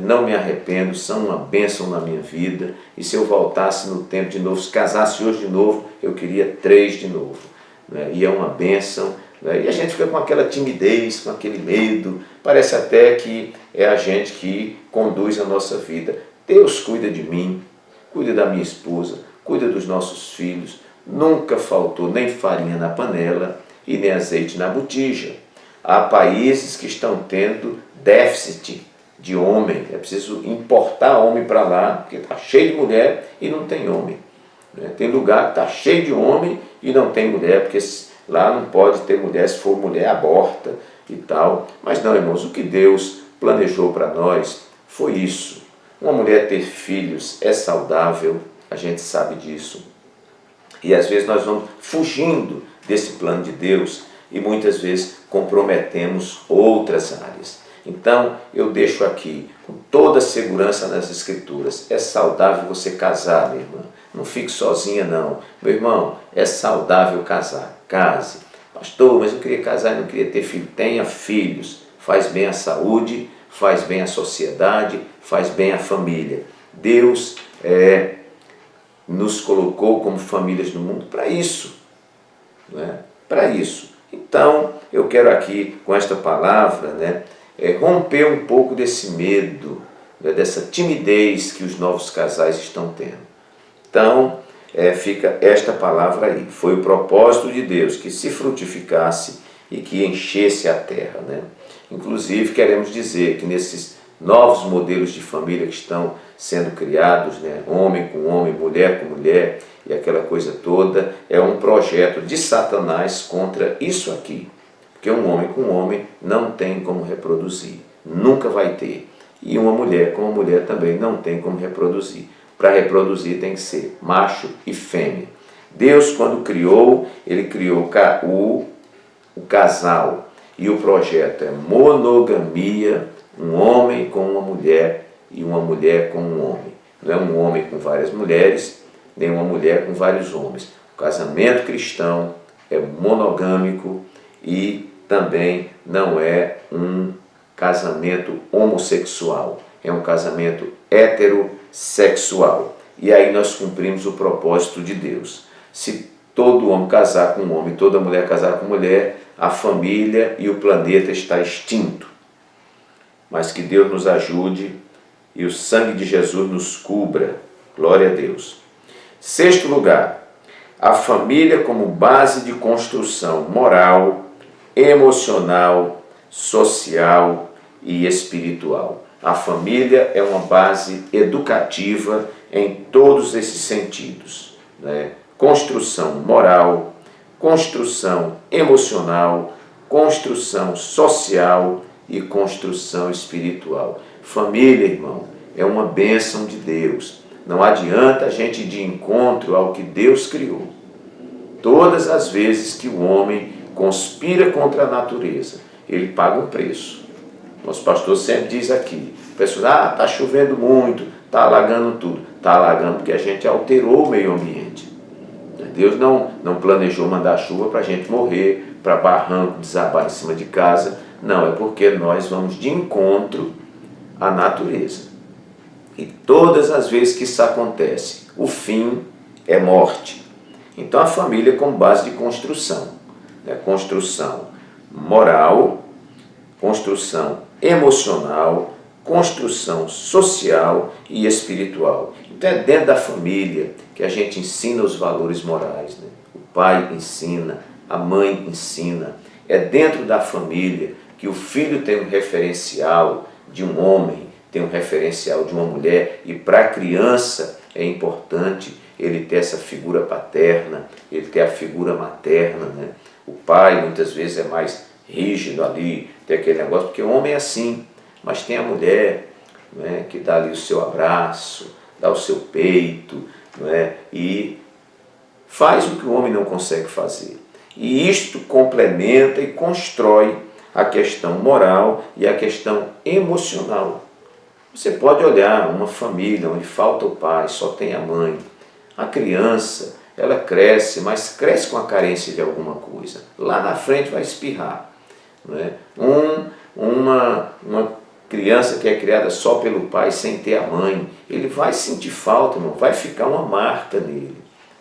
não me arrependo, são uma bênção na minha vida. E se eu voltasse no tempo de novo, se casasse hoje de novo, eu queria 3 de novo. E é uma bênção. E a gente fica com aquela timidez, com aquele medo. Parece até que é a gente que conduz a nossa vida. Deus cuida de mim, cuida da minha esposa, cuida dos nossos filhos. Nunca faltou nem farinha na panela e nem azeite na botija. Há países que estão tendo déficit de homem. É preciso importar homem para lá, porque está cheio de mulher e não tem homem. Tem lugar que está cheio de homem e não tem mulher, porque lá não pode ter mulher, se for mulher aborta e tal. Mas não, irmãos, o que Deus planejou para nós foi isso. Uma mulher ter filhos é saudável, a gente sabe disso. E às vezes nós vamos fugindo desse plano de Deus e muitas vezes comprometemos outras áreas. Então eu deixo aqui com toda a segurança nas Escrituras. É saudável você casar, minha irmã. Não fique sozinha não. Meu irmão, é saudável casar. Case. Pastor, mas eu queria casar e não queria ter filho. Tenha filhos. Faz bem à saúde, faz bem à sociedade, faz bem à família. Deus nos colocou como famílias no mundo para isso. Para isso. Então, eu quero aqui, com esta palavra, romper um pouco desse medo, dessa timidez que os novos casais estão tendo. Então, fica esta palavra aí. Foi o propósito de Deus que se frutificasse e que enchesse a terra. Inclusive, queremos dizer que nesses novos modelos de família que estão sendo criados, homem com homem, mulher com mulher, e aquela coisa toda, é um projeto de Satanás contra isso aqui. Porque um homem com homem não tem como reproduzir, nunca vai ter. E uma mulher com uma mulher também não tem como reproduzir. Para reproduzir tem que ser macho e fêmea. Deus, quando criou, Ele criou o casal. E o projeto é monogamia, um homem com uma mulher e uma mulher com um homem. Não é um homem com várias mulheres, nem uma mulher com vários homens. O casamento cristão é monogâmico e também não é um casamento homossexual. É um casamento heterossexual. E aí nós cumprimos o propósito de Deus. Se todo homem casar com um homem, toda mulher casar com mulher, a família e o planeta está extinto. Mas que Deus nos ajude e o sangue de Jesus nos cubra. Glória a Deus. 6º lugar, a família como base de construção moral, emocional, social e espiritual. A família é uma base educativa em todos esses sentidos. Construção moral, construção emocional, construção social e construção espiritual. Família, irmão, é uma bênção de Deus. Não adianta a gente ir de encontro ao que Deus criou. Todas as vezes que o homem conspira contra a natureza, ele paga um preço. Nosso pastor sempre diz aqui, pessoas, está chovendo muito, está alagando tudo. Está alagando porque a gente alterou o meio ambiente. Deus não planejou mandar chuva para a gente morrer, para barranco desabar em cima de casa. Não, é porque nós vamos de encontro à natureza. E todas as vezes que isso acontece, o fim é morte. Então a família é com base de construção. Construção moral, construção emocional, construção social e espiritual. Então Então é dentro da família que a gente ensina os valores morais, né? O pai ensina, a mãe ensina. É dentro da família que o filho tem um referencial de um homem, tem um referencial de uma mulher, e para a criança é importante ele ter essa figura paterna, ele ter a figura materna, né? O pai muitas vezes é mais rígido ali, tem aquele negócio, porque o homem é assim, mas tem a mulher, né, que dá ali o seu abraço, dá o seu peito, né, e faz o que o homem não consegue fazer. E isto complementa e constrói a questão moral e a questão emocional. Você pode olhar uma família onde falta o pai, só tem a mãe. A criança, ela cresce, mas cresce com a carência de alguma coisa. Lá na frente vai espirrar. Não é? Uma criança que é criada só pelo pai, sem ter a mãe, ele vai sentir falta, irmão, vai ficar uma marca nele.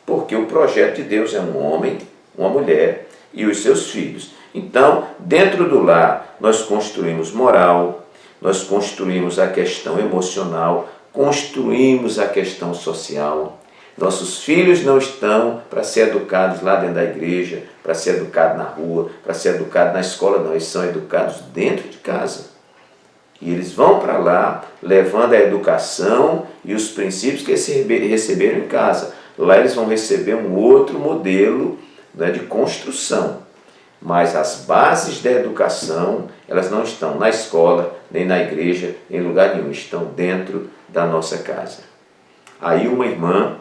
Porque o projeto de Deus é um homem, uma mulher e os seus filhos. Então, dentro do lar, nós construímos moral, nós construímos a questão emocional, construímos a questão social. Nossos filhos não estão para ser educados lá dentro da igreja, para ser educados na rua, para ser educados na escola, não. Eles são educados dentro de casa. E eles vão para lá levando a educação e os princípios que eles receberam em casa. Lá eles vão receber um outro modelo, né, de construção. Mas as bases da educação, elas não estão na escola, nem na igreja, em lugar nenhum. Estão dentro da nossa casa. Aí uma irmã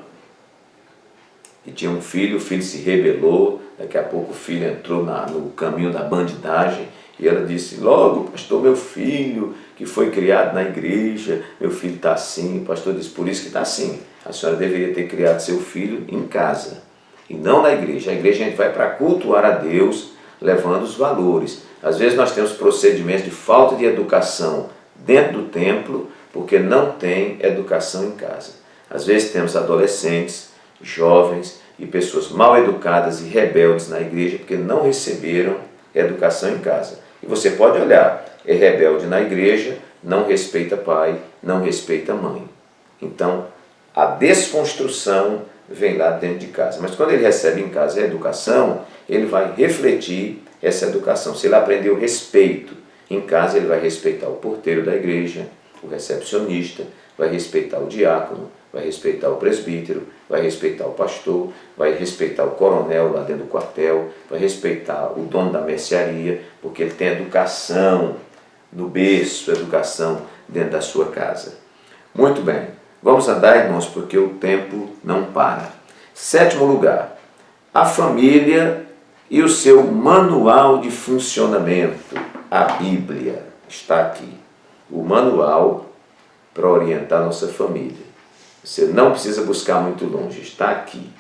que tinha um filho, o filho se rebelou, daqui a pouco o filho entrou no caminho da bandidagem, e ela disse: logo, pastor, meu filho, que foi criado na igreja, meu filho está assim. O pastor disse: por isso que está assim. A senhora deveria ter criado seu filho em casa, e não na igreja. A igreja a gente vai para cultuar a Deus, levando os valores. Às vezes nós temos procedimentos de falta de educação dentro do templo, porque não tem educação em casa. Às vezes temos adolescentes, jovens e pessoas mal educadas e rebeldes na igreja porque não receberam educação em casa. E você pode olhar, é rebelde na igreja, não respeita pai, não respeita mãe. Então, a desconstrução vem lá dentro de casa. Mas quando ele recebe em casa a educação, ele vai refletir essa educação. Se ele aprendeu respeito em casa, ele vai respeitar o porteiro da igreja, o recepcionista, vai respeitar o diácono, vai respeitar o presbítero, vai respeitar o pastor, vai respeitar o coronel lá dentro do quartel, vai respeitar o dono da mercearia, porque ele tem educação no berço, educação dentro da sua casa. Muito bem, vamos andar, irmãos, porque o tempo não para. 7º lugar, a família e o seu manual de funcionamento, a Bíblia, está aqui. O manual para orientar a nossa família. Você não precisa buscar muito longe, está aqui.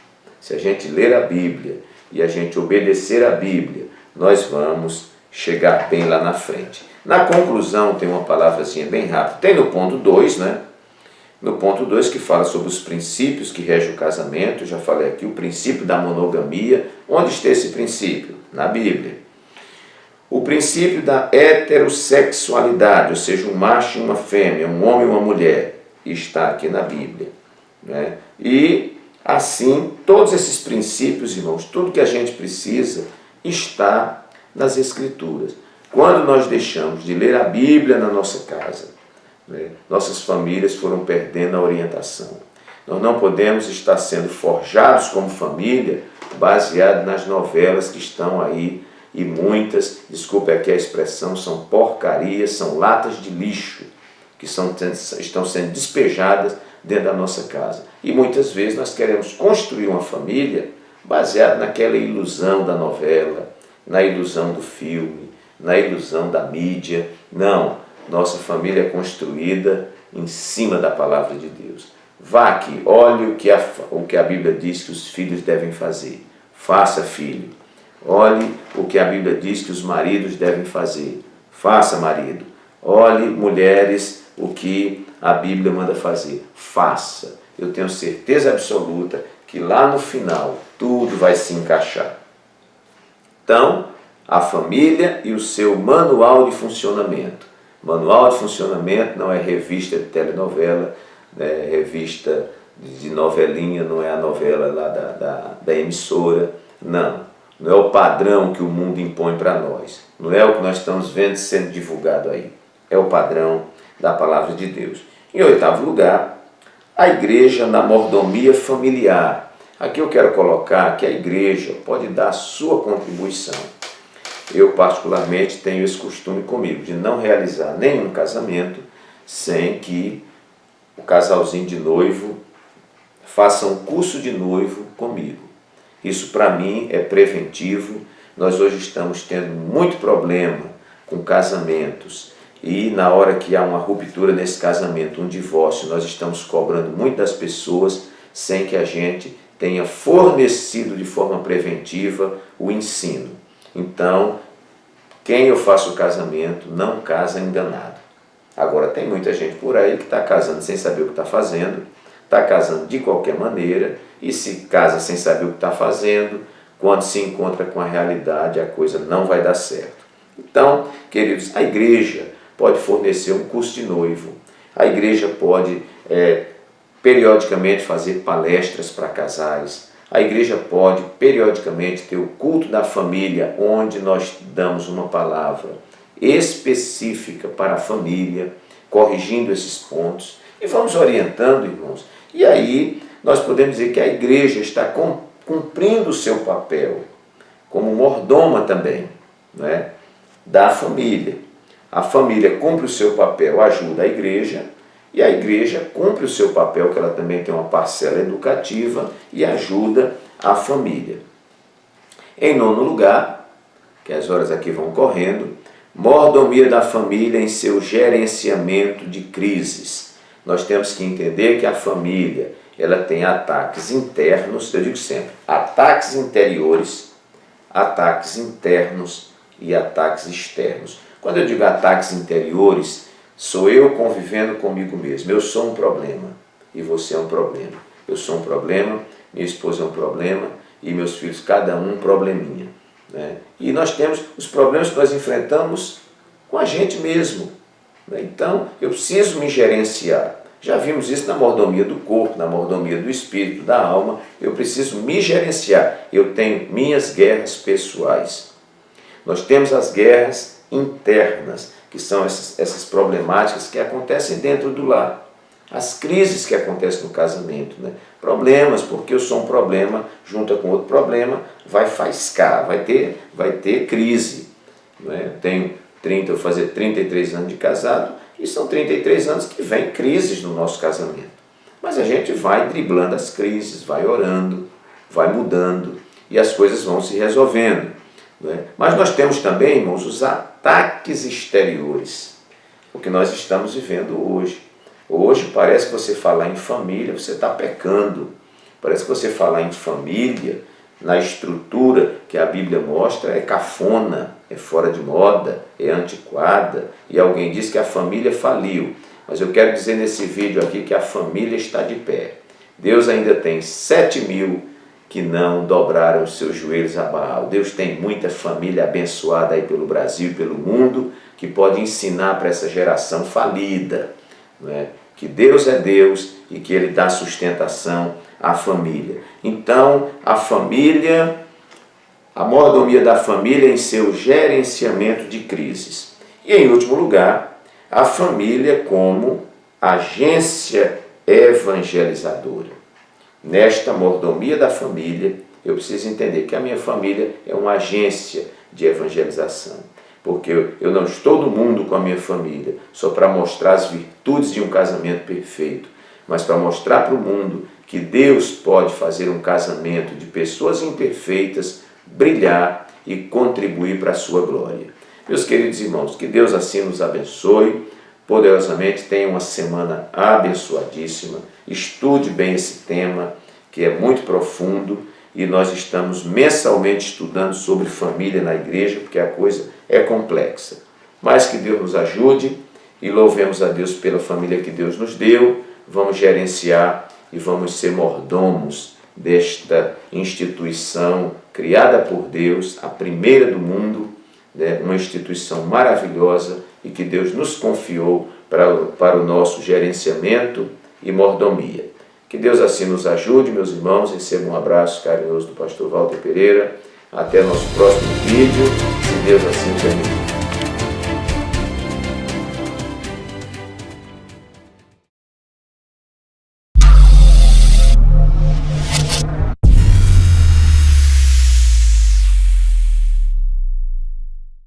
Se a gente ler a Bíblia e a gente obedecer a Bíblia, nós vamos chegar bem lá na frente. Na conclusão, tem uma palavrazinha bem rápida. Tem no ponto 2, né? No ponto 2 que fala sobre os princípios que regem o casamento. Eu já falei aqui o princípio da monogamia. Onde está esse princípio? Na Bíblia. O princípio da heterossexualidade, ou seja, um macho e uma fêmea, um homem e uma mulher, está aqui na Bíblia, né? E assim, todos esses princípios, irmãos, tudo que a gente precisa está nas Escrituras. Quando nós deixamos de ler a Bíblia na nossa casa, né, nossas famílias foram perdendo a orientação. Nós não podemos estar sendo forjados como família baseado nas novelas que estão aí, e muitas, desculpe aqui a expressão, são porcarias, são latas de lixo que estão sendo despejadas dentro da nossa casa. E muitas vezes nós queremos construir uma família baseada naquela ilusão da novela, na ilusão do filme, na ilusão da mídia. Não, nossa família é construída em cima da palavra de Deus. Vá aqui, olhe o que a Bíblia diz que os filhos devem fazer. Faça, filho. Olhe o que a Bíblia diz que os maridos devem fazer. Faça, marido. Olhe, mulheres, o que a Bíblia manda fazer. Faça. Eu tenho certeza absoluta que lá no final tudo vai se encaixar. Então, a família e o seu manual de funcionamento. Manual de funcionamento não é revista de telenovela, é revista de novelinha, não é a novela lá da emissora, não. Não é o padrão que o mundo impõe para nós. Não é o que nós estamos vendo sendo divulgado aí. É o padrão da palavra de Deus. Em oitavo lugar, a igreja na mordomia familiar. Aqui eu quero colocar que a igreja pode dar a sua contribuição. Eu particularmente tenho esse costume comigo, de não realizar nenhum casamento sem que o casalzinho de noivo faça um curso de noivo comigo. Isso para mim é preventivo. Nós hoje estamos tendo muito problema com casamentos e na hora que há uma ruptura nesse casamento, um divórcio, nós estamos cobrando muito das pessoas sem que a gente tenha fornecido de forma preventiva o ensino. Então, quem eu faço o casamento não casa enganado. Agora, tem muita gente por aí que está casando sem saber o que está fazendo, está casando de qualquer maneira e se casa sem saber o que está fazendo, quando se encontra com a realidade, a coisa não vai dar certo. Então, queridos, a igreja pode fornecer um curso de noivo, a igreja pode periodicamente fazer palestras para casais, a igreja pode periodicamente ter o culto da família, onde nós damos uma palavra específica para a família, corrigindo esses pontos, e vamos orientando, irmãos. E aí nós podemos dizer que a igreja está cumprindo o seu papel como mordoma também, né, da família. A família cumpre o seu papel, ajuda a igreja, e a igreja cumpre o seu papel, que ela também tem uma parcela educativa e ajuda a família. Em nono lugar, que as horas aqui vão correndo, mordomia da família em seu gerenciamento de crises. Nós temos que entender que a família, ela tem ataques internos, eu digo sempre, ataques interiores, ataques internos e ataques externos. Quando eu digo ataques interiores, sou eu convivendo comigo mesmo. Eu sou um problema e você é um problema. Eu sou um problema, minha esposa é um problema e meus filhos, cada um probleminha, né? E nós temos os problemas que nós enfrentamos com a gente mesmo, né? Então, eu preciso me gerenciar. Já vimos isso na mordomia do corpo, na mordomia do espírito, da alma. Eu preciso me gerenciar. Eu tenho minhas guerras pessoais. Nós temos as guerras internas, que são essas problemáticas que acontecem dentro do lar. As crises que acontecem no casamento, né? Problemas, porque eu sou um problema, junto com outro problema, vai faiscar, vai ter crise. Né? Eu vou fazer 33 anos de casado, e são 33 anos que vem crises no nosso casamento. Mas a gente vai driblando as crises, vai orando, vai mudando, e as coisas vão se resolvendo. Né? Mas nós temos também, irmãos, os ataques exteriores, o que nós estamos vivendo hoje. Hoje parece que você falar em família, você está pecando. Parece que você falar em família, na estrutura que a Bíblia mostra, é cafona, é fora de moda, é antiquada. E alguém diz que a família faliu. Mas eu quero dizer nesse vídeo aqui que a família está de pé. Deus ainda tem 7.000 que não dobraram os seus joelhos a Baal. Deus tem muita família abençoada aí pelo Brasil e pelo mundo, que pode ensinar para essa geração falida, né? Que Deus é Deus e que Ele dá sustentação à família. Então, a família, a mordomia da família em seu gerenciamento de crises. E, em último lugar, a família como agência evangelizadora. Nesta mordomia da família, eu preciso entender que a minha família é uma agência de evangelização. Porque eu não estou no mundo com a minha família só para mostrar as virtudes de um casamento perfeito, mas para mostrar para o mundo que Deus pode fazer um casamento de pessoas imperfeitas brilhar e contribuir para a sua glória. Meus queridos irmãos, que Deus assim nos abençoe poderosamente. Tenha uma semana abençoadíssima. Estude bem esse tema, que é muito profundo, e nós estamos mensalmente estudando sobre família na igreja, porque a coisa é complexa. Mas que Deus nos ajude e louvemos a Deus pela família que Deus nos deu. Vamos gerenciar e vamos ser mordomos desta instituição criada por Deus, a primeira do mundo, né? Uma instituição maravilhosa e que Deus nos confiou para o nosso gerenciamento e mordomia. Que Deus assim nos ajude, meus irmãos. Recebam um abraço carinhoso do pastor Walter Pereira. Até nosso próximo vídeo, se Deus assim permitir.